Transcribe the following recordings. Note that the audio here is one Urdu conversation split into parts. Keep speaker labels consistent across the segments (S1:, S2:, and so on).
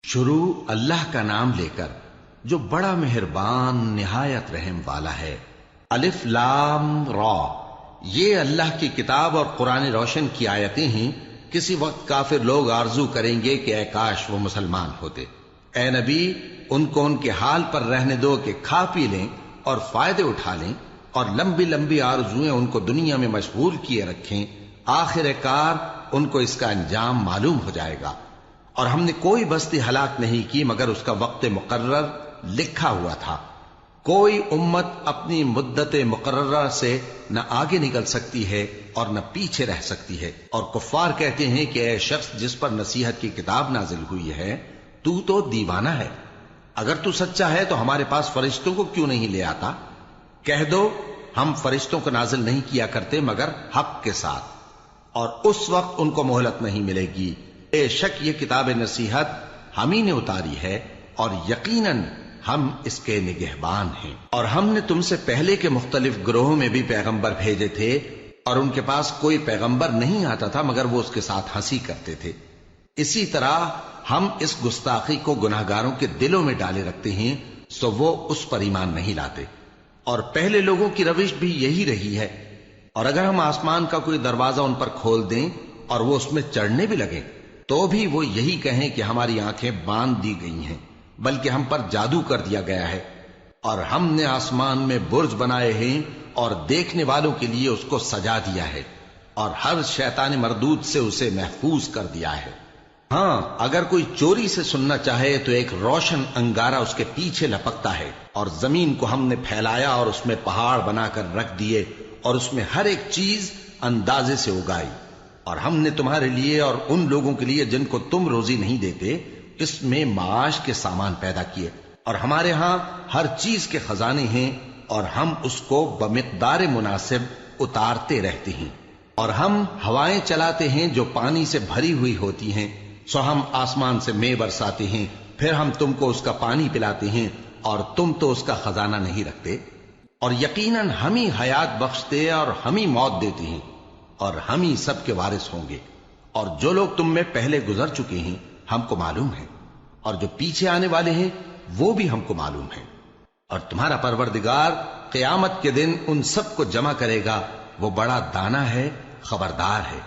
S1: شروع اللہ کا نام لے کر جو بڑا مہربان نہایت رحم والا ہے۔ الف لام را، یہ اللہ کی کتاب اور قرآن روشن کی آیتیں ہیں۔ کسی وقت کافر لوگ آرزو کریں گے کہ اے کاش وہ مسلمان ہوتے۔ اے نبی، ان کو ان کے حال پر رہنے دو کہ کھا پی لیں اور فائدے اٹھا لیں، اور لمبی لمبی آرزویں ان کو دنیا میں مشغول کیے رکھیں۔ آخر کار ان کو اس کا انجام معلوم ہو جائے گا۔ اور ہم نے کوئی بستی ہلاک نہیں کی مگر اس کا وقت مقرر لکھا ہوا تھا۔ کوئی امت اپنی مدت مقررہ سے نہ آگے نکل سکتی ہے اور نہ پیچھے رہ سکتی ہے۔ اور کفار کہتے ہیں کہ اے شخص جس پر نصیحت کی کتاب نازل ہوئی ہے، تو دیوانہ ہے۔ اگر تو سچا ہے تو ہمارے پاس فرشتوں کو کیوں نہیں لے آتا؟ کہہ دو ہم فرشتوں کو نازل نہیں کیا کرتے مگر حق کے ساتھ، اور اس وقت ان کو مہلت نہیں ملے گی۔ بے شک یہ کتاب نصیحت ہم ہی نے اتاری ہے، اور یقیناً ہم اس کے نگہبان ہیں۔ اور ہم نے تم سے پہلے کے مختلف گروہوں میں بھی پیغمبر بھیجے تھے، اور ان کے پاس کوئی پیغمبر نہیں آتا تھا مگر وہ اس کے ساتھ ہنسی کرتے تھے۔ اسی طرح ہم اس گستاخی کو گناہگاروں کے دلوں میں ڈالے رکھتے ہیں، سو وہ اس پر ایمان نہیں لاتے۔ اور پہلے لوگوں کی روش بھی یہی رہی ہے۔ اور اگر ہم آسمان کا کوئی دروازہ ان پر کھول دیں اور وہ اس میں چڑھنے بھی لگیں تو بھی وہ یہی کہیں کہ ہماری آنکھیں باندھ دی گئی ہیں، بلکہ ہم پر جادو کر دیا گیا ہے۔ اور ہم نے آسمان میں برج بنائے ہیں اور دیکھنے والوں کے لیے اس کو سجا دیا ہے، اور ہر شیطان مردود سے اسے محفوظ کر دیا ہے۔ ہاں، اگر کوئی چوری سے سننا چاہے تو ایک روشن انگارہ اس کے پیچھے لپکتا ہے، اور زمین کو ہم نے پھیلایا اور اس میں پہاڑ بنا کر رکھ دیے، اور اس میں ہر ایک چیز اندازے سے اگائی۔ اور ہم نے تمہارے لیے اور ان لوگوں کے لیے جن کو تم روزی نہیں دیتے اس میں معاش کے سامان پیدا کیے، اور ہمارے ہاں ہر چیز کے خزانے ہیں، اور ہم اس کو بمقدار مناسب اتارتے رہتے ہیں۔ اور ہم ہوائیں چلاتے ہیں جو پانی سے بھری ہوئی ہوتی ہیں، سو ہم آسمان سے مے برساتے ہیں، پھر ہم تم کو اس کا پانی پلاتے ہیں، اور تم تو اس کا خزانہ نہیں رکھتے۔ اور یقیناً ہم ہی حیات بخشتے اور ہم ہی موت دیتے ہیں، اور ہم ہی سب کے وارث ہوں گے۔ اور جو لوگ تم میں پہلے گزر چکے ہیں ہم کو معلوم ہے، اور جو پیچھے آنے والے ہیں وہ بھی ہم کو معلوم ہے۔ اور تمہارا پروردگار قیامت کے دن ان سب کو جمع کرے گا، وہ بڑا دانا ہے، خبردار ہے۔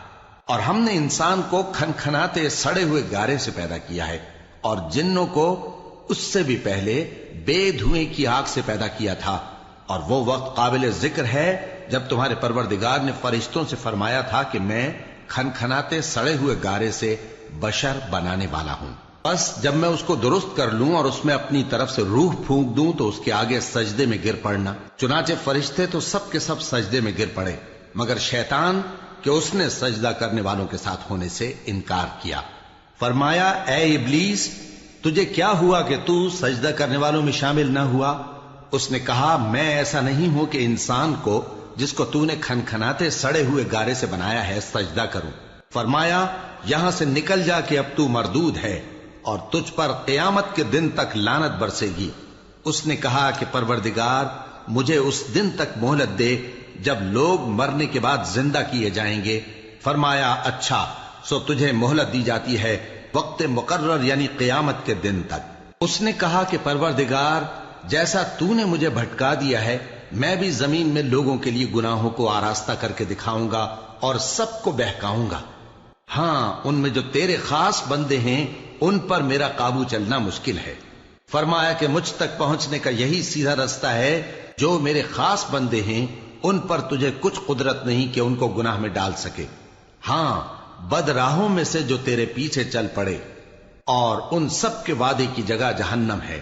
S1: اور ہم نے انسان کو کھنکھناتے سڑے ہوئے گارے سے پیدا کیا ہے، اور جنوں کو اس سے بھی پہلے بے دھوئیں کی آگ سے پیدا کیا تھا۔ اور وہ وقت قابل ذکر ہے جب تمہارے پروردگار نے فرشتوں سے فرمایا تھا کہ میں کھنکھناتے سڑے ہوئے گارے سے بشر بنانے والا ہوں، بس جب میں اس کو درست کر لوں اور اس میں اپنی طرف سے روح پھونک دوں تو اس کے آگے سجدے میں گر پڑنا۔ چنانچہ فرشتے تو سب کے سب سجدے میں گر پڑے مگر شیطان کہ اس نے سجدہ کرنے والوں کے ساتھ ہونے سے انکار کیا۔ فرمایا اے ابلیس، تجھے کیا ہوا کہ تو سجدہ کرنے والوں میں شامل نہ ہوا؟ اس نے کہا میں ایسا نہیں ہوں کہ انسان کو جس کو تو نے کھنکھناتے سڑے ہوئے گارے سے بنایا ہے سجدہ کروں۔ فرمایا یہاں سے نکل جا کہ اب تو مردود ہے، اور تجھ پر قیامت کے دن تک لعنت برسے گی۔ اس نے کہا کہ پروردگار مجھے اس دن تک مہلت دے جب لوگ مرنے کے بعد زندہ کیے جائیں گے۔ فرمایا اچھا، سو تجھے مہلت دی جاتی ہے وقت مقرر یعنی قیامت کے دن تک۔ اس نے کہا کہ پروردگار جیسا تو نے مجھے بھٹکا دیا ہے میں بھی زمین میں لوگوں کے لیے گناہوں کو آراستہ کر کے دکھاؤں گا اور سب کو بہکاؤں گا۔ ہاں، ان میں جو تیرے خاص بندے ہیں ان پر میرا قابو چلنا مشکل ہے۔ فرمایا کہ مجھ تک پہنچنے کا یہی سیدھا رستہ ہے، جو میرے خاص بندے ہیں ان پر تجھے کچھ قدرت نہیں کہ ان کو گناہ میں ڈال سکے۔ ہاں، بد راہوں میں سے جو تیرے پیچھے چل پڑے، اور ان سب کے وعدے کی جگہ جہنم ہے۔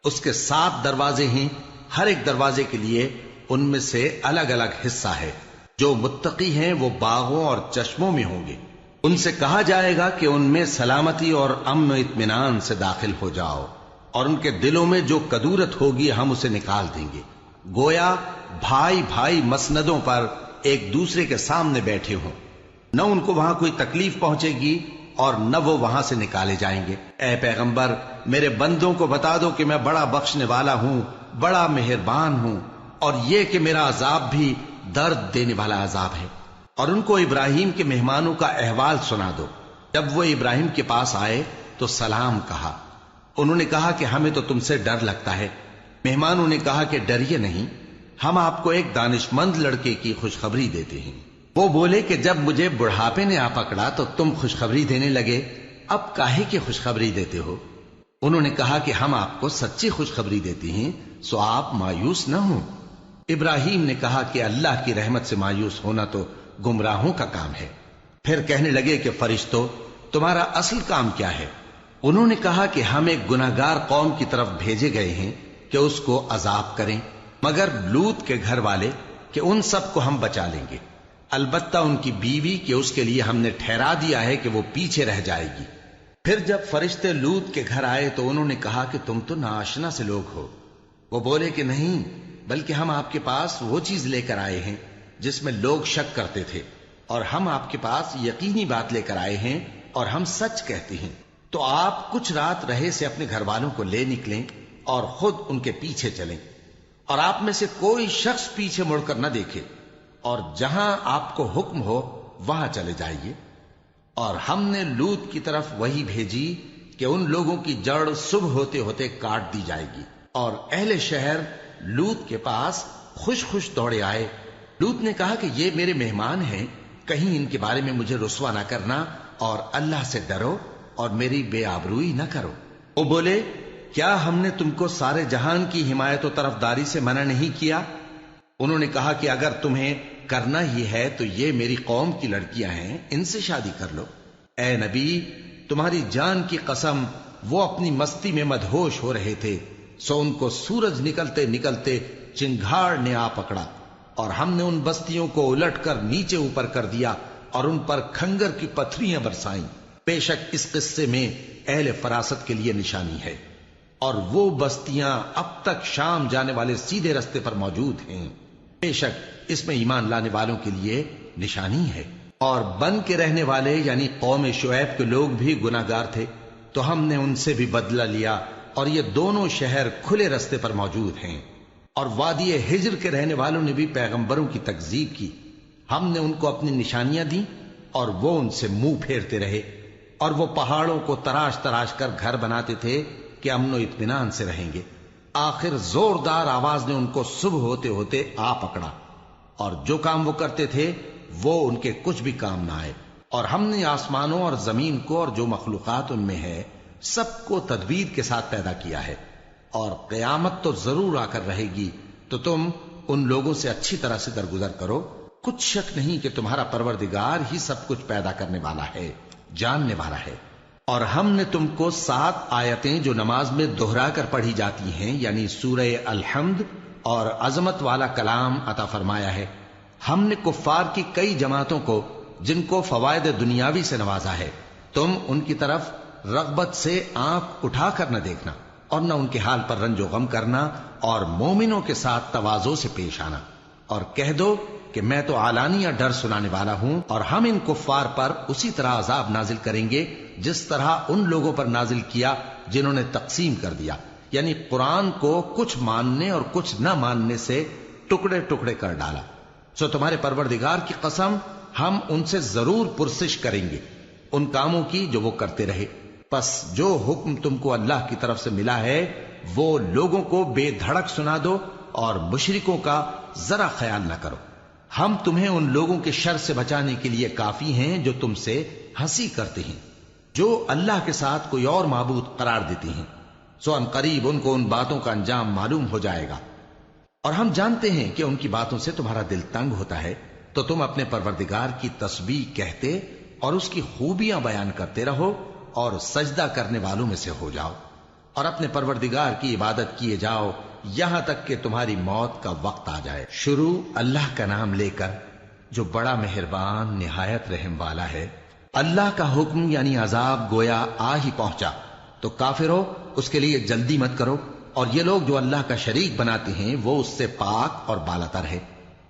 S1: اس کے 7 دروازے ہیں، ہر ایک دروازے کے لیے ان میں سے الگ الگ حصہ ہے۔ جو متقی ہیں وہ باغوں اور چشموں میں ہوں گے۔ ان سے کہا جائے گا کہ ان میں سلامتی اور امن و اطمینان سے داخل ہو جاؤ، اور ان کے دلوں میں جو کدورت ہوگی ہم اسے نکال دیں گے، گویا بھائی بھائی مسندوں پر ایک دوسرے کے سامنے بیٹھے ہوں۔ نہ ان کو وہاں کوئی تکلیف پہنچے گی اور نہ وہ وہاں سے نکالے جائیں گے۔ اے پیغمبر میرے بندوں کو بتا دو کہ میں بڑا بخشنے والا ہوں، بڑا مہربان ہوں، اور یہ کہ میرا عذاب بھی درد دینے والا عذاب ہے۔ اور ان کو ابراہیم کے مہمانوں کا احوال سنا دو۔ جب وہ ابراہیم کے پاس آئے تو سلام کہا، انہوں نے کہا کہ ہمیں تو تم سے ڈر لگتا ہے۔ مہمانوں نے کہا کہ ڈریے نہیں، ہم آپ کو ایک دانشمند لڑکے کی خوشخبری دیتے ہیں۔ وہ بولے کہ جب مجھے بڑھاپے نے آ پکڑا تو تم خوشخبری دینے لگے، اب کاہے کی خوشخبری دیتے ہو؟ انہوں نے کہا کہ ہم آپ کو سچی خوشخبری دیتے ہیں، سو آپ مایوس نہ ہوں۔ ابراہیم نے کہا کہ اللہ کی رحمت سے مایوس ہونا تو گمراہوں کا کام ہے۔ پھر کہنے لگے کہ فرشتوں، تمہارا اصل کام کیا ہے؟ انہوں نے کہا کہ ہم ایک گناہگار قوم کی طرف بھیجے گئے ہیں کہ اس کو عذاب کریں، مگر لوط کے گھر والے کہ ان سب کو ہم بچا لیں گے، البتہ ان کی بیوی کہ اس کے لیے ہم نے ٹھہرا دیا ہے کہ وہ پیچھے رہ جائے گی۔ پھر جب فرشتے لوط کے گھر آئے تو انہوں نے کہا کہ تم تو ناآشنا سے لوگ ہو۔ وہ بولے کہ نہیں، بلکہ ہم آپ کے پاس وہ چیز لے کر آئے ہیں جس میں لوگ شک کرتے تھے، اور ہم آپ کے پاس یقینی بات لے کر آئے ہیں اور ہم سچ کہتے ہیں۔ تو آپ کچھ رات رہے سے اپنے گھر والوں کو لے نکلیں اور خود ان کے پیچھے چلیں، اور آپ میں سے کوئی شخص پیچھے مڑ کر نہ دیکھے، اور جہاں آپ کو حکم ہو وہاں چلے جائیے۔ اور ہم نے لوط کی طرف وہی بھیجی کہ ان لوگوں کی جڑ صبح ہوتے ہوتے کاٹ دی جائے گی، اور اہل شہر لوط کے پاس خوش خوش دوڑے آئے۔ لوط نے کہا کہ یہ میرے مہمان ہیں، کہیں ان کے بارے میں مجھے رسوا نہ کرنا، اور اللہ سے ڈرو اور میری بے آبروئی نہ کرو۔ وہ بولے، کیا ہم نے تم کو سارے جہان کی حمایت و طرفداری سے منع نہیں کیا؟ انہوں نے کہا کہ اگر تمہیں کرنا ہی ہے تو یہ میری قوم کی لڑکیاں ہیں، ان سے شادی کر لو۔ اے نبی، تمہاری جان کی قسم، وہ اپنی مستی میں مدہوش ہو رہے تھے، سو ان کو سورج نکلتے نکلتے چنگھاڑ نے آ پکڑا، اور ہم نے ان بستیوں کو الٹ کر نیچے اوپر کر دیا اور ان پر کھنگر کی پتھریاں برسائیں۔ بے شک اس قصے میں اہل فراست کے لیے نشانی ہے، اور وہ بستیاں اب تک شام جانے والے سیدھے رستے پر موجود ہیں۔ بے شک اس میں ایمان لانے والوں کے لیے نشانی ہے۔ اور بن کے رہنے والے یعنی قوم شعیب کے لوگ بھی گناہگار تھے، تو ہم نے ان سے بھی بدلہ لیا، اور یہ دونوں شہر کھلے رستے پر موجود ہیں۔ اور وادی ہجر کے رہنے والوں نے بھی پیغمبروں کی تکذیب کی، ہم نے ان کو اپنی نشانیاں دی اور وہ ان سے منہ پھیرتے رہے، اور وہ پہاڑوں کو تراش تراش کر گھر بناتے تھے کہ امن و اطمینان سے رہیں گے۔ آخر زوردار آواز نے ان کو صبح ہوتے ہوتے آ پکڑا، اور جو کام وہ کرتے تھے وہ ان کے کچھ بھی کام نہ آئے۔ اور ہم نے آسمانوں اور زمین کو اور جو مخلوقات ان میں ہے سب کو تدبیر کے ساتھ پیدا کیا ہے، اور قیامت تو ضرور آ کر رہے گی، تو تم ان لوگوں سے اچھی طرح سے درگزر کرو۔ کچھ شک نہیں کہ تمہارا پروردگار ہی سب کچھ پیدا کرنے والا ہے، جاننے والا ہے۔ اور ہم نے تم کو 7 آیتیں جو نماز میں دہرا کر پڑھی جاتی ہیں، یعنی سورہ الحمد اور عظمت والا کلام عطا فرمایا ہے۔ ہم نے کفار کی کئی جماعتوں کو جن کو فوائد دنیاوی سے نوازا ہے، تم ان کی طرف رغبت سے آنکھ اٹھا کر نہ دیکھنا، اور نہ ان کے حال پر رنج و غم کرنا، اور مومنوں کے ساتھ تواضع سے پیش آنا، اور کہہ دو کہ میں تو اعلانیہ ڈر سنانے والا ہوں، اور ہم ان کفار پر اسی طرح عذاب نازل کریں گے جس طرح ان لوگوں پر نازل کیا جنہوں نے تقسیم کر دیا، یعنی قرآن کو کچھ ماننے اور کچھ نہ ماننے سے ٹکڑے ٹکڑے کر ڈالا۔ سو تمہارے پروردگار کی قسم، ہم ان سے ضرور پرسش کریں گے ان کاموں کی جو وہ کرتے رہے۔ پس جو حکم تم کو اللہ کی طرف سے ملا ہے وہ لوگوں کو بے دھڑک سنا دو، اور مشرکوں کا ذرا خیال نہ کرو۔ ہم تمہیں ان لوگوں کے شر سے بچانے کے لیے کافی ہیں جو تم سے ہنسی کرتے ہیں، جو اللہ کے ساتھ کوئی اور معبود قرار دیتے ہیں، سو ان قریب ان کو ان باتوں کا انجام معلوم ہو جائے گا۔ اور ہم جانتے ہیں کہ ان کی باتوں سے تمہارا دل تنگ ہوتا ہے، تو تم اپنے پروردگار کی تسبیح کہتے اور اس کی خوبیاں بیان کرتے رہو، اور سجدہ کرنے والوں میں سے ہو جاؤ، اور اپنے پروردگار کی عبادت کیے جاؤ یہاں تک کہ تمہاری موت کا وقت آ جائے۔ شروع اللہ کا نام لے کر جو بڑا مہربان نہایت رحم والا ہے۔ اللہ کا حکم یعنی عذاب گویا آ ہی پہنچا، تو کافرو اس کے لیے جلدی مت کرو، اور یہ لوگ جو اللہ کا شریک بناتے ہیں وہ اس سے پاک اور بالاتر ہے۔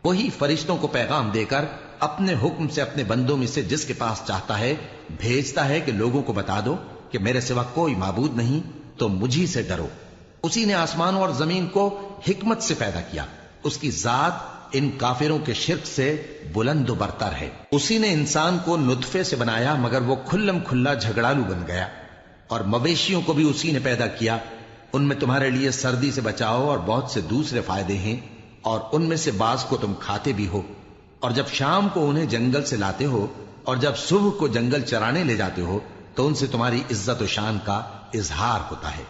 S1: وہی فرشتوں کو پیغام دے کر اپنے حکم سے اپنے بندوں میں سے جس کے پاس چاہتا ہے بھیجتا ہے کہ لوگوں کو بتا دو کہ میرے سوا کوئی معبود نہیں، تو مجھی سے ڈرو۔ اسی نے آسمانوں اور زمین کو حکمت سے پیدا کیا، اس کی ذات ان کافروں کے شرک سے بلند و برتر ہے۔ اسی نے انسان کو نطفے سے بنایا مگر وہ کھلم کھلا جھگڑالو بن گیا، اور مویشیوں کو بھی اسی نے پیدا کیا، ان میں تمہارے لیے سردی سے بچاؤ اور بہت سے دوسرے فائدے ہیں، اور ان میں سے بعض کو تم کھاتے بھی ہو۔ اور جب شام کو انہیں جنگل سے لاتے ہو اور جب صبح کو جنگل چرانے لے جاتے ہو تو ان سے تمہاری عزت و شان کا اظہار ہوتا ہے۔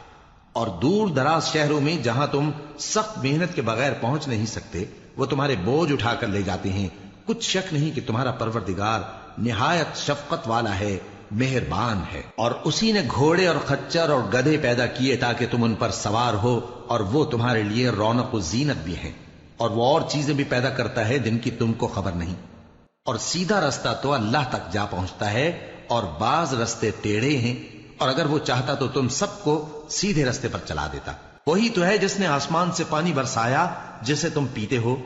S1: اور دور دراز شہروں میں جہاں تم سخت محنت کے بغیر پہنچ نہیں سکتے وہ تمہارے بوجھ اٹھا کر لے جاتے ہیں۔ کچھ شک نہیں کہ تمہارا پروردگار نہایت شفقت والا ہے، مہربان ہے۔ اور اسی نے گھوڑے اور خچر اور گدھے پیدا کیے تاکہ تم ان پر سوار ہو، اور وہ تمہارے لیے رونق و زینت بھی ہیں۔ اور وہ اور چیزیں بھی پیدا کرتا ہے جن کی تم کو خبر نہیں۔ اور سیدھا رستہ تو اللہ تک جا پہنچتا ہے، اور بعض رستے ٹیڑھے ہیں، اور اگر وہ چاہتا تو تم سب کو سیدھے رستے پر چلا دیتا۔ وہی تو ہے جس نے آسمان سے پانی برسایا جسے تم پیتے ہو،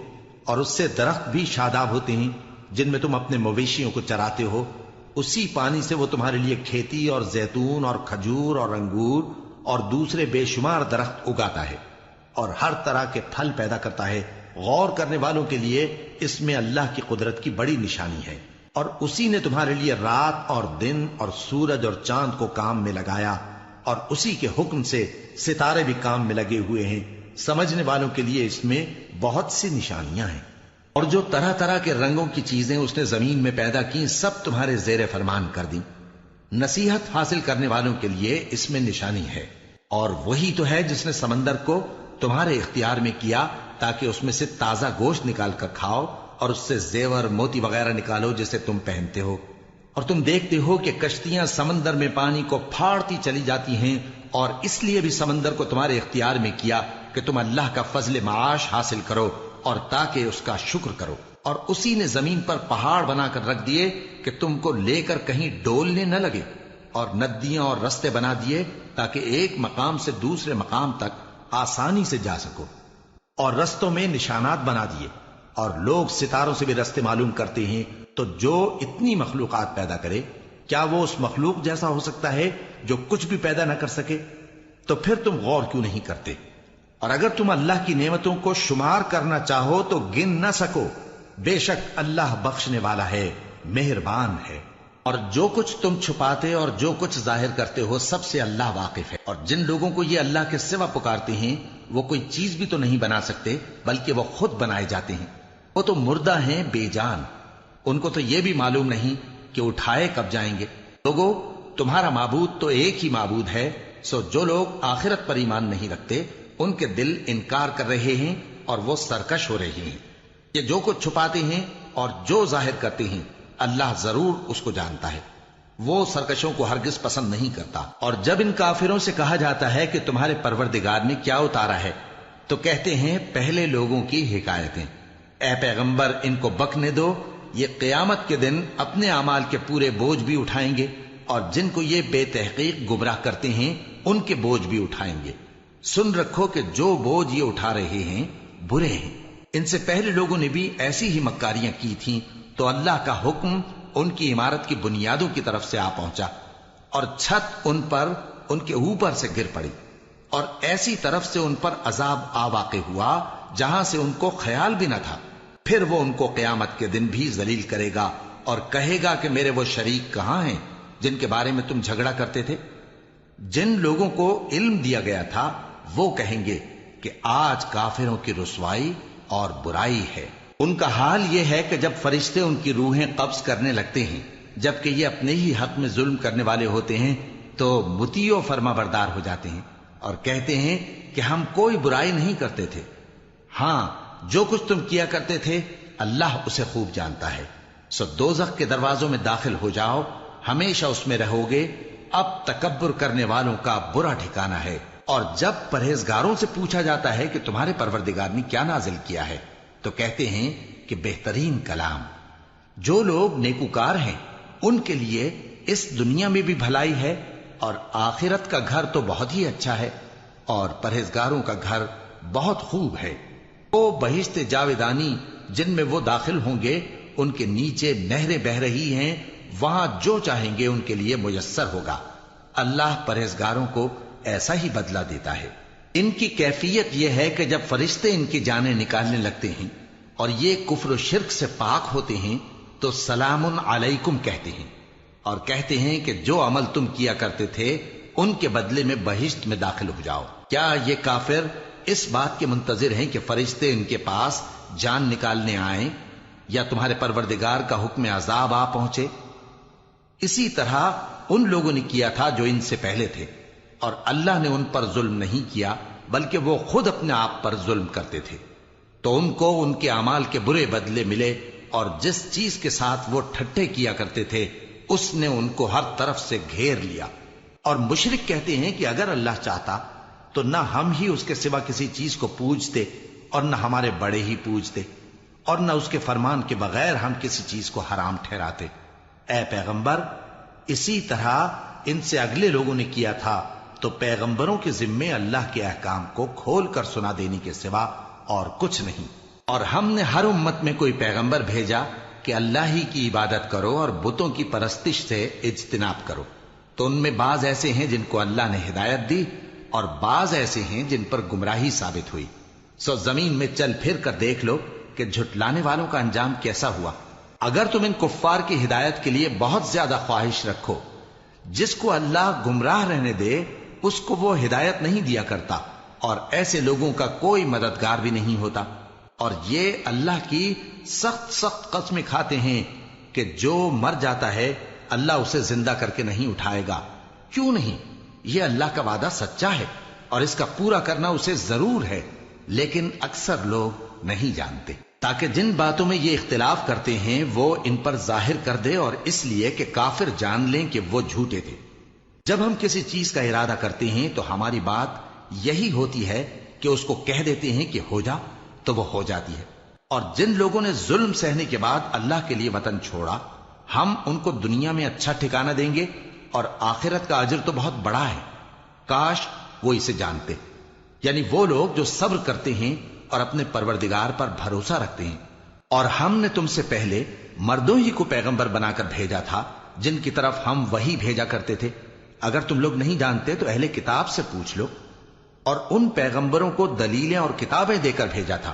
S1: اور اس سے درخت بھی شاداب ہوتے ہیں جن میں تم اپنے مویشیوں کو چراتے ہو۔ اسی پانی سے وہ تمہارے لیے کھیتی اور زیتون اور کھجور اور انگور اور دوسرے بے شمار درخت اگاتا ہے، اور ہر طرح کے پھل پیدا کرتا ہے۔ غور کرنے والوں کے لیے اس میں اللہ کی قدرت کی بڑی نشانی ہے۔ اور اسی نے تمہارے لیے رات اور دن اور سورج اور چاند کو کام میں لگایا، اور اسی کے حکم سے ستارے بھی کام میں لگے ہوئے ہیں۔ سمجھنے والوں کے لیے اس میں بہت سی نشانیاں ہیں۔ اور جو طرح طرح کے رنگوں کی چیزیں اس نے زمین میں پیدا کی سب تمہارے زیر فرمان کر دیں۔ نصیحت حاصل کرنے والوں کے لیے اس میں نشانی ہے۔ اور وہی تو ہے جس نے سمندر کو تمہارے اختیار میں کیا تاکہ اس میں سے تازہ گوشت نکال کر کھاؤ، اور اس سے زیور موتی وغیرہ نکالو جسے تم پہنتے ہو۔ اور تم دیکھتے ہو کہ کشتیاں سمندر میں پانی کو پھاڑتی چلی جاتی ہیں، اور اس لیے بھی سمندر کو تمہارے اختیار میں کیا کہ تم اللہ کا فضل معاش حاصل کرو اور تاکہ اس کا شکر کرو۔ اور اسی نے زمین پر پہاڑ بنا کر رکھ دیے کہ تم کو لے کر کہیں ڈولنے نہ لگے، اور ندیاں اور رستے بنا دیے تاکہ ایک مقام سے دوسرے مقام تک آسانی سے جا سکو، اور رستوں میں نشانات بنا دیے۔ اور لوگ ستاروں سے بھی رستے معلوم کرتے ہیں۔ تو جو اتنی مخلوقات پیدا کرے کیا وہ اس مخلوق جیسا ہو سکتا ہے جو کچھ بھی پیدا نہ کر سکے؟ تو پھر تم غور کیوں نہیں کرتے؟ اور اگر تم اللہ کی نعمتوں کو شمار کرنا چاہو تو گن نہ سکو۔ بے شک اللہ بخشنے والا ہے، مہربان ہے۔ اور جو کچھ تم چھپاتے اور جو کچھ ظاہر کرتے ہو سب سے اللہ واقف ہے۔ اور جن لوگوں کو یہ اللہ کے سوا پکارتے ہیں وہ کوئی چیز بھی تو نہیں بنا سکتے بلکہ وہ خود بنائے جاتے ہیں۔ وہ تو مردہ ہیں بے جان، ان کو تو یہ بھی معلوم نہیں کہ اٹھائے کب جائیں گے۔ لوگو، تمہارا معبود تو ایک ہی معبود ہے، سو جو لوگ آخرت پر ایمان نہیں رکھتے ان کے دل انکار کر رہے ہیں اور وہ سرکش ہو رہے ہیں۔ یہ جو کچھ چھپاتے ہیں اور جو ظاہر کرتے ہیں اللہ ضرور اس کو جانتا ہے۔ وہ سرکشوں کو ہرگز پسند نہیں کرتا۔ اور جب ان کافروں سے کہا جاتا ہے کہ تمہارے پروردگار نے کیا اتارا ہے تو کہتے ہیں پہلے لوگوں کی حکایتیں۔ اے پیغمبر، ان کو بکنے دو، یہ قیامت کے دن اپنے اعمال کے پورے بوجھ بھی اٹھائیں گے، اور جن کو یہ بے تحقیق گمراہ کرتے ہیں ان کے بوجھ بھی اٹھائیں گے۔ سن رکھو کہ جو بوجھ یہ اٹھا رہے ہیں برے ہیں۔ ان سے پہلے لوگوں نے بھی ایسی ہی مکاریاں کی تھیں تو اللہ کا حکم ان کی عمارت کی بنیادوں کی طرف سے آ پہنچا، اور چھت ان پر ان کے اوپر سے گر پڑی، اور ایسی طرف سے ان پر عذاب آ واقع ہوا جہاں سے ان کو خیال بھی نہ تھا۔ پھر وہ ان کو قیامت کے دن بھی ذلیل کرے گا اور کہے گا کہ میرے وہ شریک کہاں ہیں جن کے بارے میں تم جھگڑا کرتے تھے؟ جن لوگوں کو علم دیا گیا تھا وہ کہیں گے کہ آج کافروں کی رسوائی اور برائی ہے۔ ان کا حال یہ ہے کہ جب فرشتے ان کی روحیں قبض کرنے لگتے ہیں جبکہ یہ اپنے ہی حق میں ظلم کرنے والے ہوتے ہیں تو مطیع و فرما بردار ہو جاتے ہیں اور کہتے ہیں کہ ہم کوئی برائی نہیں کرتے تھے۔ ہاں، جو کچھ تم کیا کرتے تھے اللہ اسے خوب جانتا ہے۔ سو دوزخ کے دروازوں میں داخل ہو جاؤ، ہمیشہ اس میں رہو گے۔ اب تکبر کرنے والوں کا برا ٹھکانہ ہے۔ اور جب پرہیزگاروں سے پوچھا جاتا ہے کہ تمہارے پروردگار نے کیا نازل کیا ہے تو کہتے ہیں کہ بہترین کلام۔ جو لوگ نیکوکار ہیں ان کے لیے اس دنیا میں بھی بھلائی ہے اور آخرت کا گھر تو بہت ہی اچھا ہے، اور پرہیزگاروں کا گھر بہت خوب ہے۔ وہ بہشت جاویدانی جن میں وہ داخل ہوں گے، ان کے نیچے نہریں بہہ رہی ہیں، وہاں جو چاہیں گے ان کے لیے میسر ہوگا۔ اللہ پرہیزگاروں کو ایسا ہی بدلہ دیتا ہے۔ ان کی کیفیت یہ ہے کہ جب فرشتے ان کی جانیں نکالنے لگتے ہیں اور یہ کفر و شرک سے پاک ہوتے ہیں تو سلام علیکم کہتے ہیں، اور کہتے ہیں کہ جو عمل تم کیا کرتے تھے ان کے بدلے میں بہشت میں داخل ہو جاؤ۔ کیا یہ کافر اس بات کے منتظر ہیں کہ فرشتے ان کے پاس جان نکالنے آئیں یا تمہارے پروردگار کا حکم عذاب آ پہنچے؟ اسی طرح ان لوگوں نے کیا تھا جو ان سے پہلے تھے، اور اللہ نے ان پر ظلم نہیں کیا بلکہ وہ خود اپنے آپ پر ظلم کرتے تھے۔ تو ان کو ان کے اعمال کے برے بدلے ملے، اور جس چیز کے ساتھ وہ ٹھٹھے کیا کرتے تھے اس نے ان کو ہر طرف سے گھیر لیا۔ اور مشرک کہتے ہیں کہ اگر اللہ چاہتا تو نہ ہم ہی اس کے سوا کسی چیز کو پوجتے اور نہ ہمارے بڑے ہی پوجتے، اور نہ اس کے فرمان کے بغیر ہم کسی چیز کو حرام ٹھہراتے۔ اے پیغمبر، اسی طرح ان سے اگلے لوگوں نے کیا تھا، تو پیغمبروں کے ذمے اللہ کے احکام کو کھول کر سنا دینے کے سوا اور کچھ نہیں۔ اور ہم نے ہر امت میں کوئی پیغمبر بھیجا کہ اللہ ہی کی عبادت کرو اور بتوں کی پرستش سے اجتناب کرو، تو ان میں بعض ایسے ہیں جن کو اللہ نے ہدایت دی اور بعض ایسے ہیں جن پر گمراہی ثابت ہوئی۔ سو زمین میں چل پھر کر دیکھ لو کہ جھٹلانے والوں کا انجام کیسا ہوا۔ اگر تم ان کفار کی ہدایت کے لیے بہت زیادہ خواہش رکھو، جس کو اللہ گمراہ رہنے دے اس کو وہ ہدایت نہیں دیا کرتا، اور ایسے لوگوں کا کوئی مددگار بھی نہیں ہوتا۔ اور یہ اللہ کی سخت سخت قسمیں کھاتے ہیں کہ جو مر جاتا ہے اللہ اسے زندہ کر کے نہیں اٹھائے گا۔ کیوں نہیں؟ یہ اللہ کا وعدہ سچا ہے اور اس کا پورا کرنا اسے ضرور ہے، لیکن اکثر لوگ نہیں جانتے۔ تاکہ جن باتوں میں یہ اختلاف کرتے ہیں وہ ان پر ظاہر کر دے، اور اس لیے کہ کافر جان لیں کہ وہ جھوٹے تھے۔ جب ہم کسی چیز کا ارادہ کرتے ہیں تو ہماری بات یہی ہوتی ہے کہ اس کو کہہ دیتے ہیں کہ ہو جا، تو وہ ہو جاتی ہے۔ اور جن لوگوں نے ظلم سہنے کے بعد اللہ کے لیے وطن چھوڑا، ہم ان کو دنیا میں اچھا ٹھکانہ دیں گے، اور آخرت کا اجر تو بہت بڑا ہے۔ کاش وہ اسے جانتے، یعنی وہ لوگ جو صبر کرتے ہیں اور اپنے پروردگار پر بھروسہ رکھتے ہیں۔ اور ہم نے تم سے پہلے مردوں ہی کو پیغمبر بنا کر بھیجا تھا جن کی طرف ہم وہی بھیجا کرتے تھے۔ اگر تم لوگ نہیں جانتے تو اہل کتاب سے پوچھ لو۔ اور ان پیغمبروں کو دلیلیں اور کتابیں دے کر بھیجا تھا،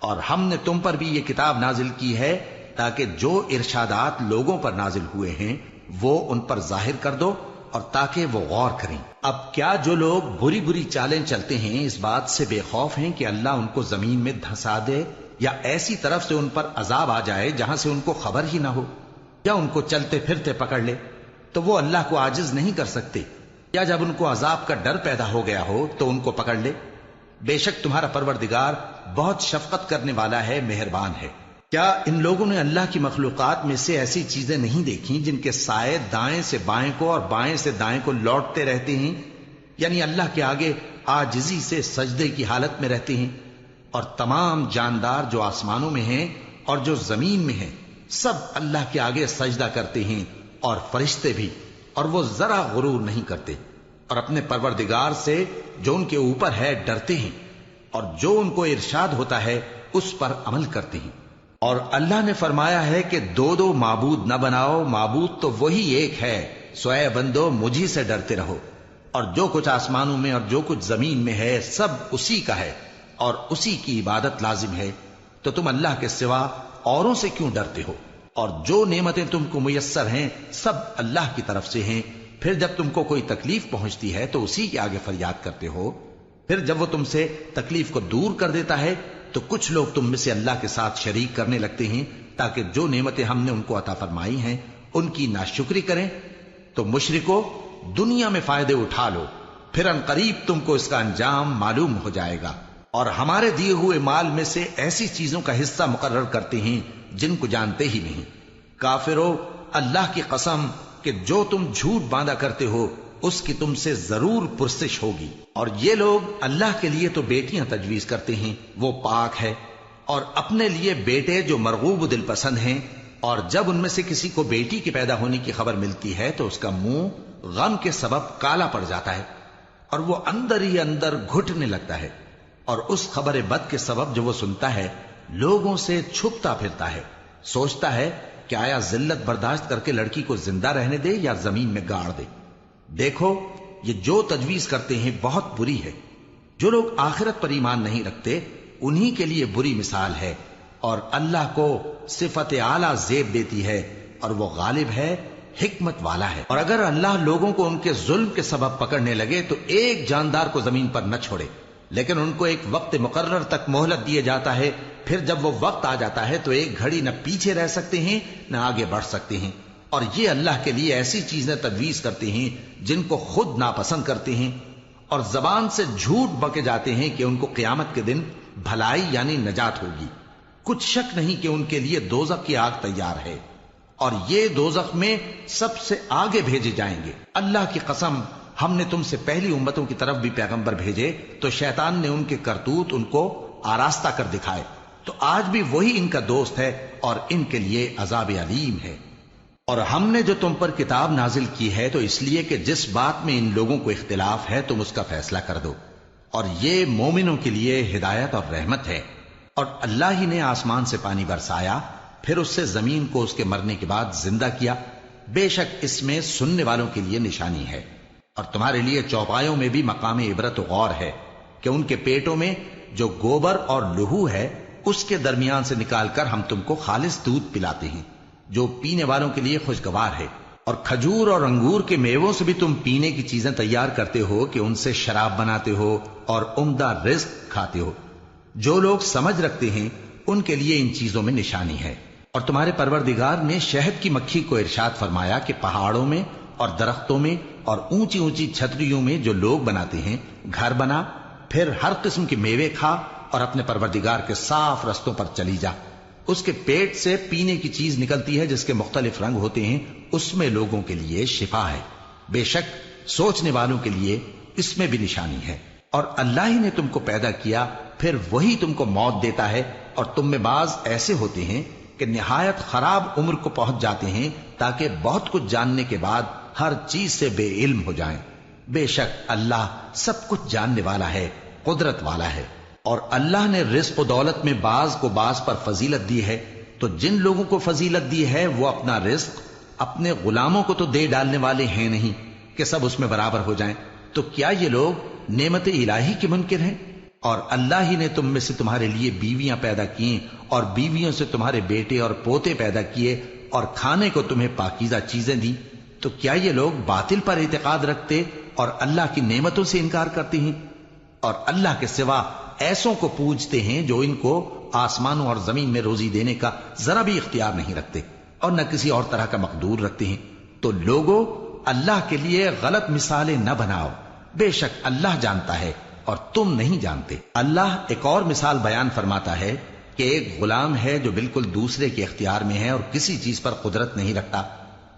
S1: اور ہم نے تم پر بھی یہ کتاب نازل کی ہے تاکہ جو ارشادات لوگوں پر نازل ہوئے ہیں وہ ان پر ظاہر کر دو، اور تاکہ وہ غور کریں۔ اب کیا جو لوگ بری بری چالیں چلتے ہیں اس بات سے بے خوف ہیں کہ اللہ ان کو زمین میں دھسا دے، یا ایسی طرف سے ان پر عذاب آ جائے جہاں سے ان کو خبر ہی نہ ہو، یا ان کو چلتے پھرتے پکڑ لے؟ تو وہ اللہ کو عاجز نہیں کر سکتے، یا جب ان کو عذاب کا ڈر پیدا ہو گیا ہو تو ان کو پکڑ لے۔ بے شک تمہارا پروردگار بہت شفقت کرنے والا ہے، مہربان ہے۔ کیا ان لوگوں نے اللہ کی مخلوقات میں سے ایسی چیزیں نہیں دیکھی جن کے سائے دائیں سے بائیں کو اور بائیں سے دائیں کو لوٹتے رہتے ہیں، یعنی اللہ کے آگے عاجزی سے سجدے کی حالت میں رہتے ہیں؟ اور تمام جاندار جو آسمانوں میں ہیں اور جو زمین میں ہیں سب اللہ کے آگے سجدہ کرتے ہیں، اور فرشتے بھی، اور وہ ذرا غرور نہیں کرتے، اور اپنے پروردگار سے جو ان کے اوپر ہے ڈرتے ہیں، اور جو ان کو ارشاد ہوتا ہے اس پر عمل کرتے ہیں۔ اور اللہ نے فرمایا ہے کہ دو دو معبود نہ بناؤ، معبود تو وہی ایک ہے، سو اے بندو مجھی سے ڈرتے رہو۔ اور جو کچھ آسمانوں میں اور جو کچھ زمین میں ہے سب اسی کا ہے، اور اسی کی عبادت لازم ہے، تو تم اللہ کے سوا اوروں سے کیوں ڈرتے ہو؟ اور جو نعمتیں تم کو میسر ہیں سب اللہ کی طرف سے ہیں۔ پھر جب تم کو کوئی تکلیف پہنچتی ہے تو اسی کے آگے فریاد کرتے ہو، پھر جب وہ تم سے تکلیف کو دور کر دیتا ہے تو کچھ لوگ تم میں سے اللہ کے ساتھ شریک کرنے لگتے ہیں تاکہ جو نعمتیں ہم نے ان کو عطا فرمائی ہیں ان کی ناشکری کریں۔ تو مشرکو، دنیا میں فائدے اٹھا لو، پھر ان قریب تم کو اس کا انجام معلوم ہو جائے گا۔ اور ہمارے دیے ہوئے مال میں سے ایسی چیزوں کا حصہ مقرر کرتے ہیں جن کو جانتے ہی نہیں۔ کافرو، اللہ کی قسم کہ جو تم جھوٹ باندھا کرتے ہو اس کی تم سے ضرور پرسش ہوگی۔ اور یہ لوگ اللہ کے لیے تو بیٹیاں تجویز کرتے ہیں، وہ پاک ہے، اور اپنے لیے بیٹے جو مرغوب دل پسند ہیں، اور جب ان میں سے کسی کو بیٹی کے پیدا ہونے کی خبر ملتی ہے تو اس کا منہ غم کے سبب کالا پڑ جاتا ہے، اور وہ اندر ہی اندر گھٹنے لگتا ہے، اور اس خبر بد کے سبب جو وہ سنتا ہے لوگوں سے چھپتا پھرتا ہے، سوچتا ہے کہ آیا ذلت برداشت کر کے لڑکی کو زندہ رہنے دے یا زمین میں گاڑ دے۔ دیکھو، یہ جو تجویز کرتے ہیں بہت بری ہے۔ جو لوگ آخرت پر ایمان نہیں رکھتے انہی کے لیے بری مثال ہے، اور اللہ کو صفت اعلیٰ زیب دیتی ہے، اور وہ غالب ہے حکمت والا ہے۔ اور اگر اللہ لوگوں کو ان کے ظلم کے سبب پکڑنے لگے تو ایک جاندار کو زمین پر نہ چھوڑے، لیکن ان کو ایک وقت مقرر تک مہلت دیے جاتا ہے، پھر جب وہ وقت آ جاتا ہے تو ایک گھڑی نہ پیچھے رہ سکتے ہیں نہ آگے بڑھ سکتے ہیں۔ اور یہ اللہ کے لیے ایسی چیزیں تجویز کرتے ہیں جن کو خود ناپسند کرتے ہیں، اور زبان سے جھوٹ بکے جاتے ہیں کہ ان کو قیامت کے دن بھلائی یعنی نجات ہوگی۔ کچھ شک نہیں کہ ان کے لیے دوزخ کی آگ تیار ہے، اور یہ دوزخ میں سب سے آگے بھیجے جائیں گے۔ اللہ کی قسم، ہم نے تم سے پہلی امتوں کی طرف بھی پیغمبر بھیجے تو شیطان نے ان کے کرتوت ان کو آراستہ کر دکھائے، تو آج بھی وہی ان کا دوست ہے اور ان کے لیے عذاب علیم ہے۔ اور ہم نے جو تم پر کتاب نازل کی ہے تو اس لیے کہ جس بات میں ان لوگوں کو اختلاف ہے تم اس کا فیصلہ کر دو، اور یہ مومنوں کے لیے ہدایت اور رحمت ہے۔ اور اللہ ہی نے آسمان سے پانی برسایا، پھر اس سے زمین کو اس کے مرنے کے بعد زندہ کیا، بے شک اس میں سننے والوں کے لیے نشانی ہے۔ اور تمہارے لیے چوپایوں میں بھی مقام عبرت و غور ہے کہ ان کے پیٹوں میں جو گوبر اور لہو ہے اس کے درمیان سے نکال کر ہم تم کو خالص دودھ پلاتے ہیں جو پینے والوں کے لیے خوشگوار ہے، اور کھجور اور انگور کے میووں سے بھی تم پینے کی چیزیں تیار کرتے ہو کہ ان سے شراب بناتے ہو اور عمدہ رزق کھاتے ہو۔ جو لوگ سمجھ رکھتے ہیں ان کے لیے ان چیزوں میں نشانی ہے۔ اور تمہارے پروردگار نے شہد کی مکھی کو ارشاد فرمایا کہ پہاڑوں میں اور درختوں میں اور اونچی اونچی چھتریوں میں جو لوگ بناتے ہیں گھر بنا، پھر ہر قسم کے میوے کھا اور اپنے پروردگار کے صاف رستوں پر چلی جا۔ اس کے پیٹ سے پینے کی چیز نکلتی ہے جس کے مختلف رنگ ہوتے ہیں، اس میں لوگوں کے لیے شفا ہے، بے شک سوچنے والوں کے لیے اس میں بھی نشانی ہے۔ اور اللہ ہی نے تم کو پیدا کیا، پھر وہی تم کو موت دیتا ہے، اور تم میں بعض ایسے ہوتے ہیں کہ نہایت خراب عمر کو پہنچ جاتے ہیں تاکہ بہت کچھ جاننے کے بعد ہر چیز سے بے علم ہو جائیں۔ بے شک اللہ سب کچھ جاننے والا ہے، قدرت والا ہے۔ اور اللہ نے رزق و دولت میں بعض کو بعض پر فضیلت دی ہے، تو جن لوگوں کو فضیلت دی ہے وہ اپنا رزق اپنے غلاموں کو تو دے ڈالنے والے ہیں نہیں کہ سب اس میں برابر ہو جائیں، تو کیا یہ لوگ نعمت الہی کے منکر ہیں؟ اور اللہ ہی نے تم میں سے تمہارے لیے بیویاں پیدا کی اور بیویوں سے تمہارے بیٹے اور پوتے پیدا کیے اور کھانے کو تمہیں پاکیزہ چیزیں دی، تو کیا یہ لوگ باطل پر اعتقاد رکھتے اور اللہ کی نعمتوں سے انکار کرتے ہیں؟ اور اللہ کے سوا ایسوں کو پوجتے ہیں جو ان کو آسمانوں اور زمین میں روزی دینے کا ذرا بھی اختیار نہیں رکھتے اور نہ کسی اور طرح کا مقدور رکھتے ہیں۔ تو لوگوں، اللہ کے لیے غلط مثالیں نہ بناؤ، بے شک اللہ جانتا ہے اور تم نہیں جانتے۔ اللہ ایک اور مثال بیان فرماتا ہے کہ ایک غلام ہے جو بالکل دوسرے کے اختیار میں ہے اور کسی چیز پر قدرت نہیں رکھتا،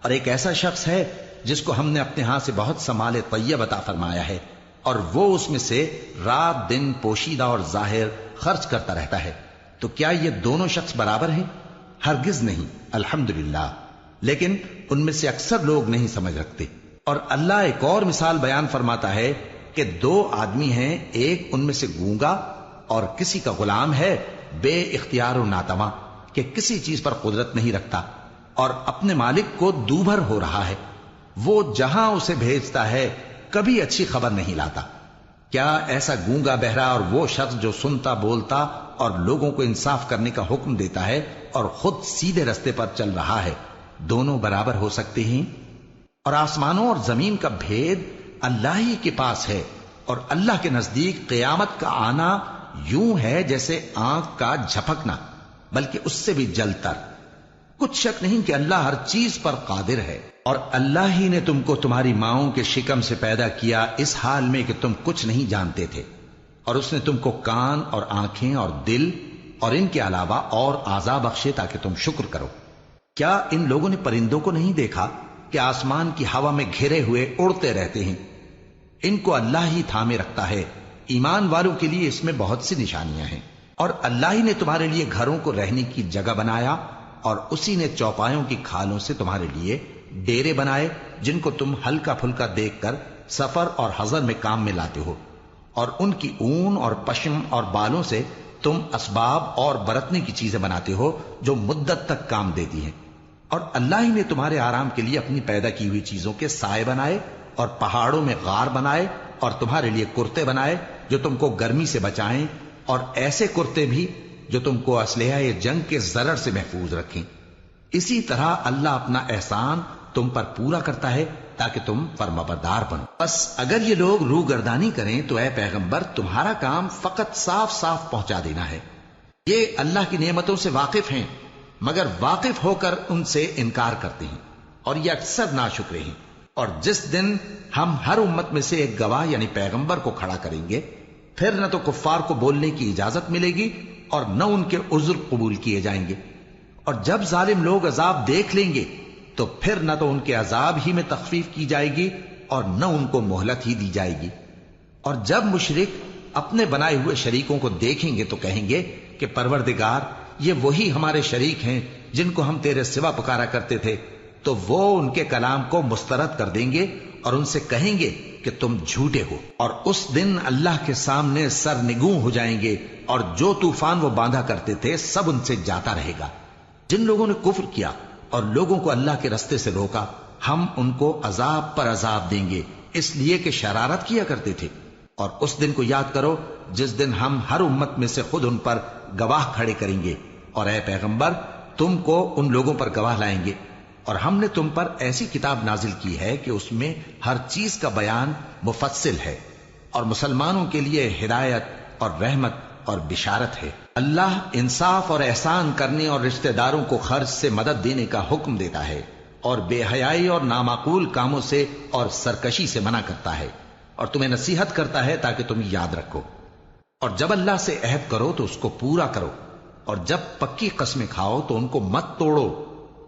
S1: اور ایک ایسا شخص ہے جس کو ہم نے اپنے ہاں سے بہت سا مال طیب عطا فرمایا ہے اور وہ اس میں سے رات دن پوشیدہ اور ظاہر خرچ کرتا رہتا ہے، تو کیا یہ دونوں شخص برابر ہیں؟ ہرگز نہیں، الحمدللہ، لیکن ان میں سے اکثر لوگ نہیں سمجھ رکھتے۔ اور اللہ ایک اور مثال بیان فرماتا ہے کہ دو آدمی ہیں، ایک ان میں سے گونگا اور کسی کا غلام ہے بے اختیار و ناتواں کہ کسی چیز پر قدرت نہیں رکھتا اور اپنے مالک کو دوبھر ہو رہا ہے، وہ جہاں اسے بھیجتا ہے کبھی اچھی خبر نہیں لاتا۔ کیا ایسا گونگا بہرا اور وہ شخص جو سنتا بولتا اور لوگوں کو انصاف کرنے کا حکم دیتا ہے اور خود سیدھے رستے پر چل رہا ہے، دونوں برابر ہو سکتے ہیں؟ اور آسمانوں اور زمین کا بھید اللہ ہی کے پاس ہے، اور اللہ کے نزدیک قیامت کا آنا یوں ہے جیسے آنکھ کا جھپکنا، بلکہ اس سے بھی جل تر۔ کچھ شک نہیں کہ اللہ ہر چیز پر قادر ہے۔ اور اللہ ہی نے تم کو تمہاری ماؤں کے شکم سے پیدا کیا اس حال میں کہ تم کچھ نہیں جانتے تھے، اور اس نے تم کو کان اور آنکھیں اور دل اور ان کے علاوہ اور اعضاء بخشے تاکہ تم شکر کرو۔ کیا ان لوگوں نے پرندوں کو نہیں دیکھا کہ آسمان کی ہوا میں گھرے ہوئے اڑتے رہتے ہیں؟ ان کو اللہ ہی تھامے رکھتا ہے۔ ایمان والوں کے لیے اس میں بہت سی نشانیاں ہیں۔ اور اللہ ہی نے تمہارے لیے گھروں کو رہنے کی جگہ بنایا، اور اسی نے چوپایوں کی کھالوں سے تمہارے لیے ڈیرے بنائے جن کو تم ہلکا پھلکا دیکھ کر سفر اور حضر میں کام میں لاتے ہو، اور ان کی اون اور پشم اور بالوں سے تم اسباب اور برتنے کی چیزیں بناتے ہو جو مدت تک کام دیتی ہیں۔ اور اللہ ہی نے تمہارے آرام کے لیے اپنی پیدا کی ہوئی چیزوں کے سائے بنائے اور پہاڑوں میں غار بنائے اور تمہارے لیے کرتے بنائے جو تم کو گرمی سے بچائیں، اور ایسے کرتے بھی جو تم کو اسلحہ جنگ کے ضرر سے محفوظ رکھیں۔ اسی طرح اللہ اپنا احسان تم پر پورا کرتا ہے تاکہ تم فرمانبردار بنو۔ بس اگر یہ لوگ روگردانی کریں تو اے پیغمبر تمہارا کام فقط صاف صاف پہنچا دینا ہے۔ یہ اللہ کی نعمتوں سے واقف ہیں مگر واقف ہو کر ان سے انکار کرتے ہیں اور یہ اکثر ناشکرے ہیں۔ اور جس دن ہم ہر امت میں سے ایک گواہ یعنی پیغمبر کو کھڑا کریں گے، پھر نہ تو کفار کو بولنے کی اجازت ملے گی اور نہ ان کے عذر قبول کیے جائیں گے۔ اور جب ظالم لوگ عذاب دیکھ لیں گے تو پھر نہ تو ان کے عذاب ہی میں تخفیف کی جائے گی اور نہ ان کو مہلت ہی دی جائے گی۔ اور جب مشرک اپنے بنائے ہوئے شریکوں کو دیکھیں گے تو کہیں گے کہ پروردگار یہ وہی ہمارے شریک ہیں جن کو ہم تیرے سوا پکارا کرتے تھے، تو وہ ان کے کلام کو مسترد کر دیں گے اور ان سے کہیں گے کہ تم جھوٹے ہو۔ اور اس دن اللہ کے سامنے سر نگوں ہو جائیں گے اور جو طوفان وہ باندھا کرتے تھے سب ان سے جاتا رہے گا۔ جن لوگوں نے کفر کیا اور لوگوں کو اللہ کے رستے سے روکا، ہم ان کو عذاب پر عذاب دیں گے اس لیے کہ شرارت کیا کرتے تھے۔ اور اس دن کو یاد کرو جس دن ہم ہر امت میں سے خود ان پر گواہ کھڑے کریں گے، اور اے پیغمبر تم کو ان لوگوں پر گواہ لائیں گے۔ اور ہم نے تم پر ایسی کتاب نازل کی ہے کہ اس میں ہر چیز کا بیان مفصل ہے اور مسلمانوں کے لیے ہدایت اور رحمت اور بشارت ہے۔ اللہ انصاف اور احسان کرنے اور رشتہ داروں کو خرچ سے مدد دینے کا حکم دیتا ہے اور بے حیائی اور نامعقول کاموں سے اور سرکشی سے منع کرتا ہے، اور تمہیں نصیحت کرتا ہے تاکہ تم یاد رکھو۔ اور جب اللہ سے عہد کرو تو اس کو پورا کرو، اور جب پکی قسمیں کھاؤ تو ان کو مت توڑو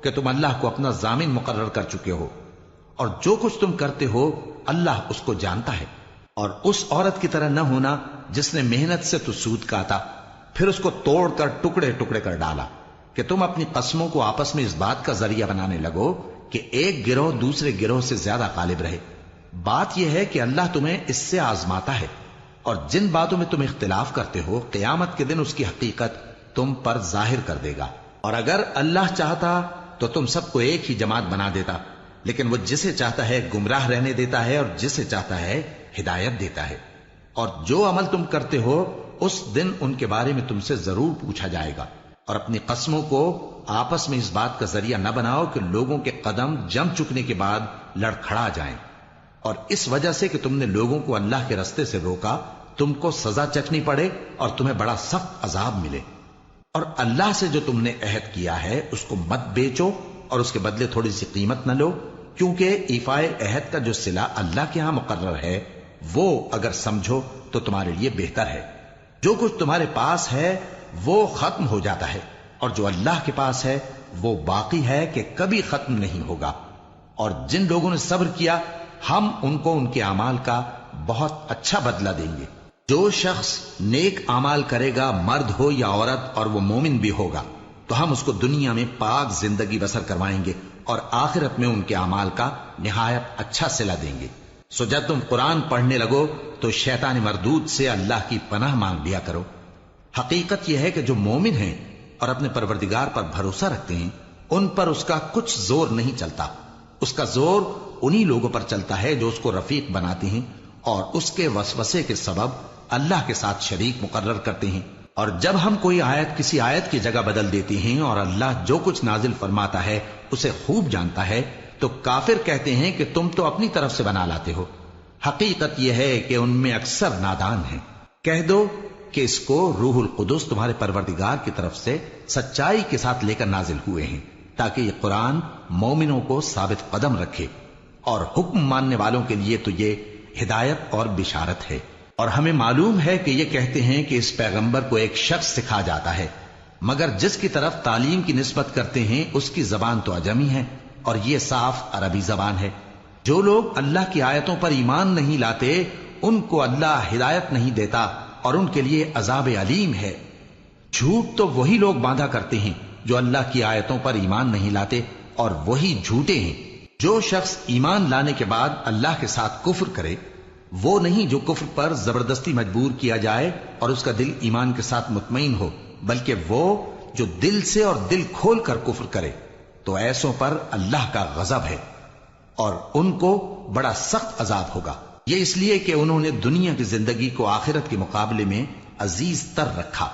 S1: کہ تم اللہ کو اپنا ضامن مقرر کر چکے ہو، اور جو کچھ تم کرتے ہو اللہ اس کو جانتا ہے۔ اور اس عورت کی طرح نہ ہونا جس نے محنت سے تو سود کاتا پھر اس کو توڑ کر ٹکڑے ٹکڑے کر ڈالا، کہ تم اپنی قسموں کو آپس میں اس بات کا ذریعہ بنانے لگو کہ ایک گروہ دوسرے گروہ سے زیادہ غالب رہے۔ بات یہ ہے کہ اللہ تمہیں اس سے آزماتا ہے، اور جن باتوں میں تم اختلاف کرتے ہو قیامت کے دن اس کی حقیقت تم پر ظاہر کر دے گا۔ اور اگر اللہ چاہتا تو تم سب کو ایک ہی جماعت بنا دیتا، لیکن وہ جسے چاہتا ہے گمراہ رہنے دیتا ہے اور جسے چاہتا ہے ہدایت دیتا ہے۔ اور جو عمل تم کرتے ہو اس دن ان کے بارے میں تم سے ضرور پوچھا جائے گا۔ اور اپنی قسموں کو آپس میں اس بات کا ذریعہ نہ بناؤ کہ لوگوں کے قدم جم چکنے کے بعد لڑکھڑا جائیں، اور اس وجہ سے کہ تم نے لوگوں کو اللہ کے رستے سے روکا تم کو سزا چکھنی پڑے اور تمہیں بڑا سخت عذاب ملے۔ اور اللہ سے جو تم نے عہد کیا ہے اس کو مت بیچو اور اس کے بدلے تھوڑی سی قیمت نہ لو، کیونکہ ایفائے عہد کا جو صلہ اللہ کے ہاں مقرر ہے وہ اگر سمجھو تو تمہارے لیے بہتر ہے۔ جو کچھ تمہارے پاس ہے وہ ختم ہو جاتا ہے، اور جو اللہ کے پاس ہے وہ باقی ہے کہ کبھی ختم نہیں ہوگا۔ اور جن لوگوں نے صبر کیا ہم ان کو ان کے اعمال کا بہت اچھا بدلہ دیں گے۔ جو شخص نیک اعمال کرے گا مرد ہو یا عورت اور وہ مومن بھی ہوگا تو ہم اس کو دنیا میں پاک زندگی بسر کروائیں گے اور آخرت میں ان کے اعمال کا نہایت اچھا صلہ دیں گے۔ سو جب تم قرآن پڑھنے لگو تو شیطان مردود سے اللہ کی پناہ مانگ لیا کرو۔ حقیقت یہ ہے کہ جو مومن ہیں اور اپنے پروردگار پر بھروسہ رکھتے ہیں ان پر اس کا کچھ زور نہیں چلتا۔ اس کا زور انہی لوگوں پر چلتا ہے جو اس کو رفیق بناتے ہیں اور اس کے وسوسے کے سبب اللہ کے ساتھ شریک مقرر کرتے ہیں۔ اور جب ہم کوئی آیت کسی آیت کی جگہ بدل دیتے ہیں اور اللہ جو کچھ نازل فرماتا ہے اسے خوب جانتا ہے تو کافر کہتے ہیں کہ تم تو اپنی طرف سے بنا لاتے ہو۔ حقیقت یہ ہے کہ ان میں اکثر نادان ہیں۔ کہہ دو کہ اس کو روح القدس تمہارے پروردگار کی طرف سے سچائی کے ساتھ لے کر نازل ہوئے ہیں تاکہ یہ قرآن مومنوں کو ثابت قدم رکھے، اور حکم ماننے والوں کے لیے تو یہ ہدایت اور بشارت ہے۔ اور ہمیں معلوم ہے کہ یہ کہتے ہیں کہ اس پیغمبر کو ایک شخص سکھا جاتا ہے، مگر جس کی طرف تعلیم کی نسبت کرتے ہیں اس کی زبان تو عجمی ہے اور یہ صاف عربی زبان ہے۔ جو لوگ اللہ کی آیتوں پر ایمان نہیں لاتے ان کو اللہ ہدایت نہیں دیتا اور ان کے لیے عذاب علیم ہے۔ جھوٹ تو وہی لوگ باندھا کرتے ہیں جو اللہ کی آیتوں پر ایمان نہیں لاتے، اور وہی جھوٹے ہیں۔ جو شخص ایمان لانے کے بعد اللہ کے ساتھ کفر کرے وہ نہیں جو کفر پر زبردستی مجبور کیا جائے اور اس کا دل ایمان کے ساتھ مطمئن ہو، بلکہ وہ جو دل سے اور دل کھول کر کفر کرے تو ایسوں پر اللہ کا غضب ہے اور ان کو بڑا سخت عذاب ہوگا۔ یہ اس لیے کہ انہوں نے دنیا کی زندگی کو آخرت کے مقابلے میں عزیز تر رکھا،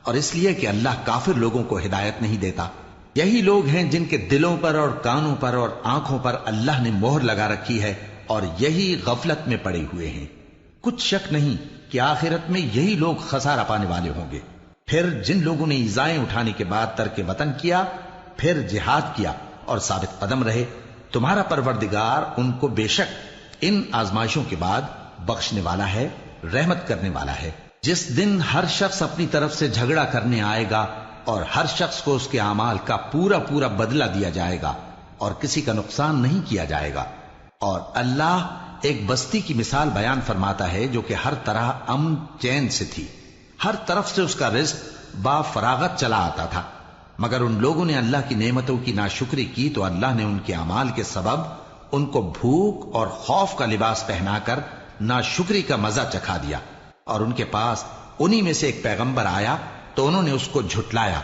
S1: اور اس لیے کہ اللہ کافر لوگوں کو ہدایت نہیں دیتا۔ یہی لوگ ہیں جن کے دلوں پر اور کانوں پر اور آنکھوں پر اللہ نے مہر لگا رکھی ہے اور یہی غفلت میں پڑے ہوئے ہیں۔ کچھ شک نہیں کہ آخرت میں یہی لوگ خسارہ پانے والے ہوں گے۔ پھر جن لوگوں نے ایذائیں اٹھانے کے بعد ترک وطن کیا، پھر جہاد کیا اور ثابت قدم رہے، تمہارا پروردگار ان کو بے شک ان آزمائشوں کے بعد بخشنے والا ہے، رحمت کرنے والا ہے۔ جس دن ہر شخص اپنی طرف سے جھگڑا کرنے آئے گا اور ہر شخص کو اس کے اعمال کا پورا پورا بدلہ دیا جائے گا اور کسی کا نقصان نہیں کیا جائے گا۔ اور اللہ ایک بستی کی مثال بیان فرماتا ہے جو کہ ہر طرح امن چین سے تھی، ہر طرف سے اس کا رزق با فراغت چلا آتا تھا، مگر ان لوگوں نے اللہ کی نعمتوں کی ناشکری کی تو اللہ نے ان کے اعمال کے سبب ان کو بھوک اور خوف کا لباس پہنا کر ناشکری کا مزہ چکھا دیا۔ اور ان کے پاس انہی میں سے ایک پیغمبر آیا تو انہوں نے اس کو جھٹلایا،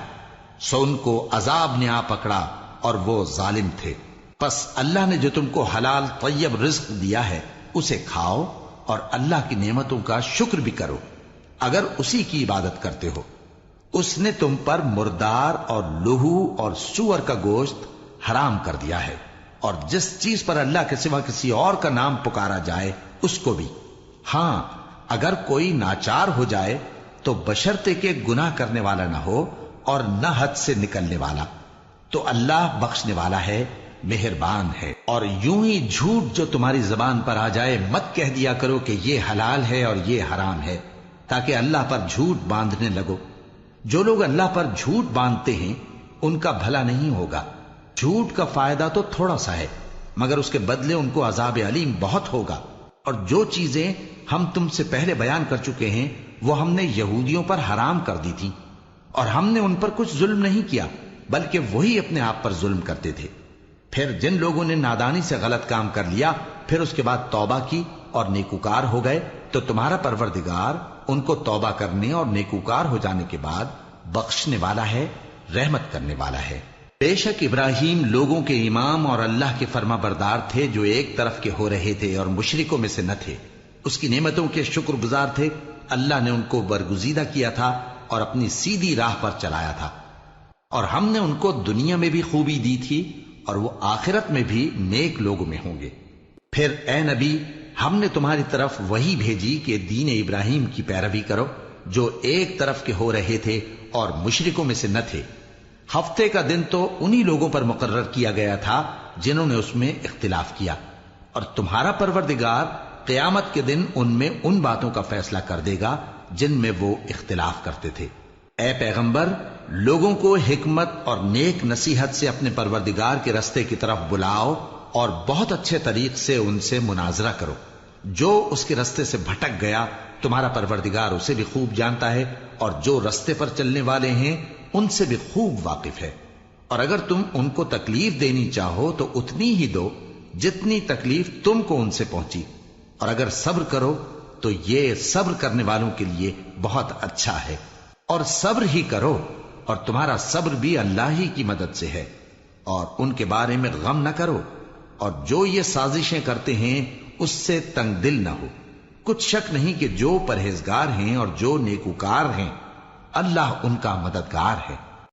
S1: سو ان کو عذاب نے آ پکڑا اور وہ ظالم تھے۔ پس اللہ نے جو تم کو حلال طیب رزق دیا ہے اسے کھاؤ اور اللہ کی نعمتوں کا شکر بھی کرو اگر اسی کی عبادت کرتے ہو۔ اس نے تم پر مردار اور لہو اور سور کا گوشت حرام کر دیا ہے، اور جس چیز پر اللہ کے سوا کسی اور کا نام پکارا جائے اس کو بھی۔ ہاں اگر کوئی ناچار ہو جائے تو بشرطے کہ گناہ کرنے والا نہ ہو اور نہ حد سے نکلنے والا، تو اللہ بخشنے والا ہے، مہربان ہے۔ اور یوں ہی جھوٹ جو تمہاری زبان پر آ جائے مت کہہ دیا کرو کہ یہ حلال ہے اور یہ حرام ہے، تاکہ اللہ پر جھوٹ باندھنے لگو۔ جو لوگ اللہ پر جھوٹ باندھتے ہیں ان کا بھلا نہیں ہوگا۔ جھوٹ کا فائدہ تو تھوڑا سا ہے، مگر اس کے بدلے ان کو عذاب علیم بہت ہوگا۔ اور جو چیزیں ہم تم سے پہلے بیان کر چکے ہیں وہ ہم نے یہودیوں پر حرام کر دی تھی، اور ہم نے ان پر کچھ ظلم نہیں کیا بلکہ وہی اپنے آپ پر ظلم کرتے تھے۔ پھر جن لوگوں نے نادانی سے غلط کام کر لیا پھر اس کے بعد توبہ کی اور نیکوکار ہو گئے تو تمہارا پروردگار ان کو توبہ کرنے اور نیکوکار ہو جانے کے بعد بخشنے والا ہے، رحمت کرنے والا ہے۔ بے شک ابراہیم لوگوں کے امام اور اللہ کے فرما بردار تھے جو ایک طرف کے ہو رہے تھے اور مشرکوں میں سے نہ تھے، اس کی نعمتوں کے شکر گزار تھے۔ اللہ نے ان کو برگزیدہ کیا تھا اور اپنی سیدھی راہ پر چلایا تھا، اور ہم نے ان کو دنیا میں بھی خوبی دی تھی اور وہ آخرت میں بھی نیک لوگوں میں ہوں گے۔ پھر اے نبی ہم نے تمہاری طرف وہی بھیجی کہ دین ابراہیم کی پیروی کرو جو ایک طرف کے ہو رہے تھے اور مشرکوں میں سے نہ تھے۔ ہفتے کا دن تو انہی لوگوں پر مقرر کیا گیا تھا جنہوں نے اس میں اختلاف کیا، اور تمہارا پروردگار قیامت کے دن ان میں ان باتوں کا فیصلہ کر دے گا جن میں وہ اختلاف کرتے تھے۔ اے پیغمبر لوگوں کو حکمت اور نیک نصیحت سے اپنے پروردگار کے رستے کی طرف بلاؤ اور بہت اچھے طریق سے ان سے مناظرہ کرو۔ جو اس کے رستے سے بھٹک گیا تمہارا پروردگار اسے بھی خوب جانتا ہے، اور جو رستے پر چلنے والے ہیں ان سے بھی خوب واقف ہے۔ اور اگر تم ان کو تکلیف دینی چاہو تو اتنی ہی دو جتنی تکلیف تم کو ان سے پہنچی، اور اگر صبر کرو تو یہ صبر کرنے والوں کے لیے بہت اچھا ہے۔ اور صبر ہی کرو، اور تمہارا صبر بھی اللہ ہی کی مدد سے ہے، اور ان کے بارے میں غم نہ کرو، اور جو یہ سازشیں کرتے ہیں اس سے تنگ دل نہ ہو۔ کچھ شک نہیں کہ جو پرہیزگار ہیں اور جو نیکوکار ہیں اللہ ان کا مددگار ہے۔